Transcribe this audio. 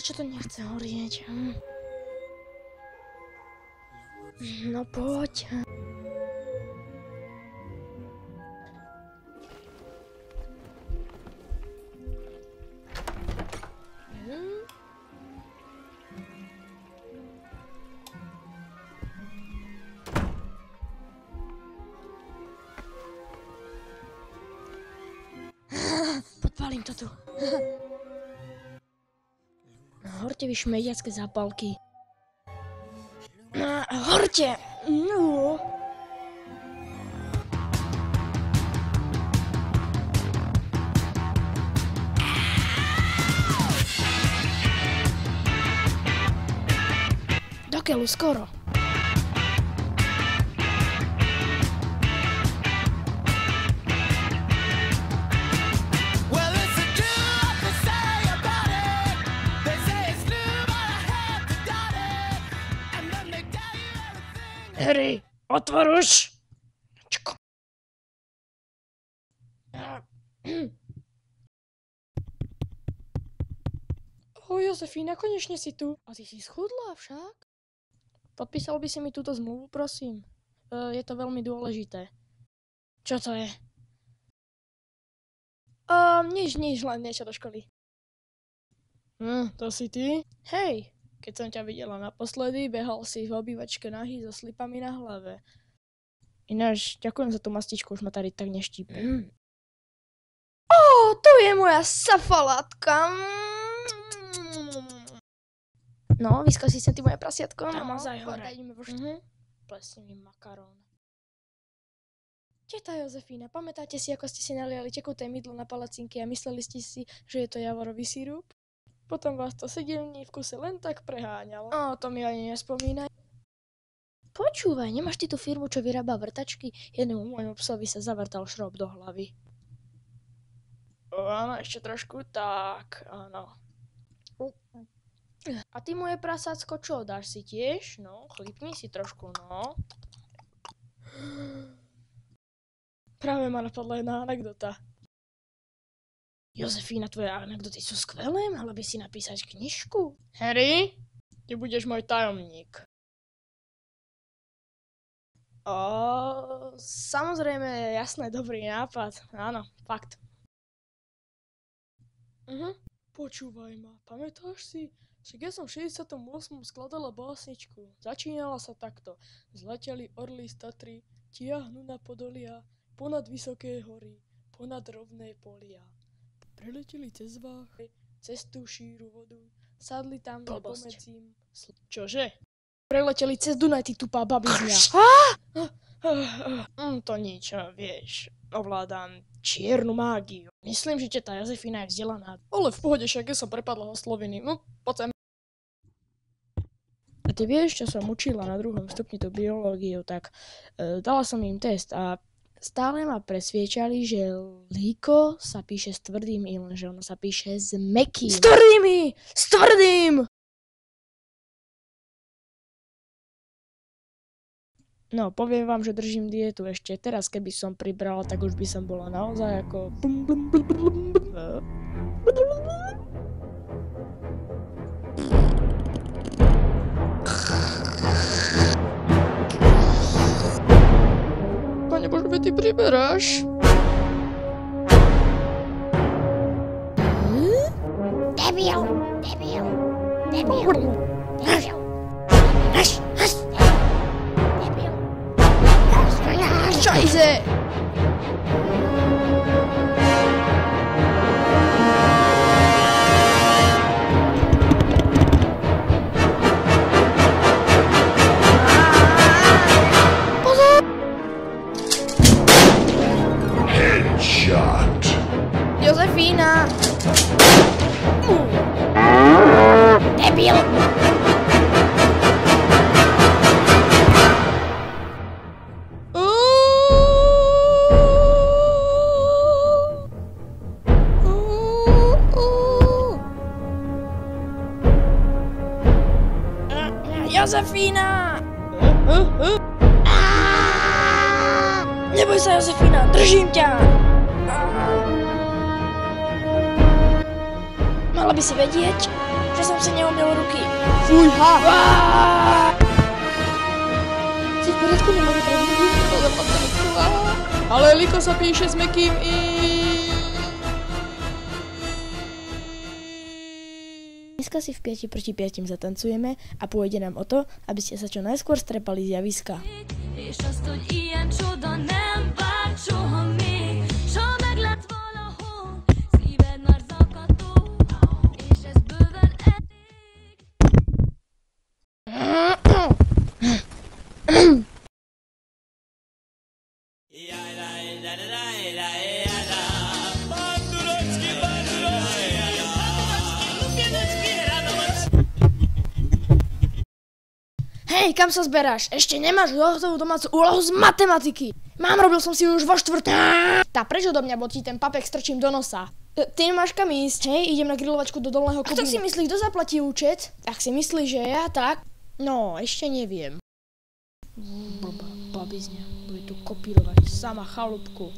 Prečo to nechce horieť? No poď. Podpálím to tu. Horte vy šmejdiacké zápalky. Horte! No. Do keľu, skoro. Harry, otvor už! Čko. Jozefína, konečne si tu. A ty si schudla však? Podpísal by si mi túto zmluvu, prosím? Je to veľmi dôležité. Čo to je? Nič, len niečo do školy. To si ty? Hej! Keď som ťa videla naposledy, behal si v obývačke nahý so slipami na hlave. Ináč, ďakujem za tú mastičku, už ma tady tak neštípe. Tu je moja safalátka. No, vyskosí sa ty moje prasiatko. Namazaj hore. Plesni mi makarón. Teta Jozefína, pamätáte si, ako ste si naliali tekuté mydlo na palacinky a mysleli ste si, že je to javorový sirup? Potom vás to 7 dní v kuse len tak preháňalo. To mi ani nespomínaj. Počúvaj, nemáš ty tú firmu, čo vyrába vrtačky? Jednému môjmu psovi sa zavrtal šroub do hlavy. Áno, ešte trošku, tak, áno. A ty moje prasácko, čo, dáš si tiež? No, chlípni si trošku, no. Práve ma napadla jedna anekdota. Jozefína, tvoje anekdoty sú skvelé, mala by si napísať knižku. Harry, ty budeš môj tajomník. Samozrejme, jasné, dobrý nápad. Áno, fakt. Počúvaj ma, pamätáš si? Však ja som v 68. skladala básničku. Začínala sa takto. Zleteli orly z Tatry, tiahnu na podolia, ponad vysoké hory, ponad rovné polia. Preleteli cez váhy, cez tú šíru vodu, sadli tam pomedzím... Čože? Preleteli cez Dunaj, ty tupá babizňa. To nič, vieš, ovládam čiernu mágiu. Myslím, že teta Jozefína je vzdelaná. Ale v pohode, však ja som prepadla ho sloviny. No, poď sem. A ty vieš, čo som učila na 2. stupni tú biológiu, tak dala som im test a stále ma presviečali, že líko sa píše s tvrdým i, lenže ono sa píše s mäkkým. S tvrdým! S tvrdým! No, poviem vám, že držím dietu ešte. Teraz, keby som pribrala, tak už by som bola naozaj ako... Pane Bože, ty priberáš? Debil! Scheiße! Headshot. Jozefína! Debil! Jozefína! Neboj sa, Jozefína, držím ťa! Mala by si vedieť, že som si neumyl ruky. Fújha! Si v poriadku, nemáte pravdu? Ale Liko sa píše s mäkkým i... Dneska si v 5 proti 5 zatancujeme a pôjde nám o to, aby ste sa čo najskôr strepali z javiska. És azt, hogy ilyen csoda nem várt soha még, s ha meg lett valahol, szíved már zakató, és ez bőven elég. Hej, kam sa zberáš? Ešte nemáš hotovú domácu úlohu z matematiky. Mám, robil som si ju už vo štvrté. Tá prečo do mňa, bo ti ten papek strčím do nosa. Ty nemáš kam ísť, hej? Idem na grilovačku do dolného kubínu. A kto si myslí, kto zaplatí účet? Tak si myslí, že ja, tak? No, ešte neviem. Blbá babizňa, bude tu kopírovať sama chalúbku.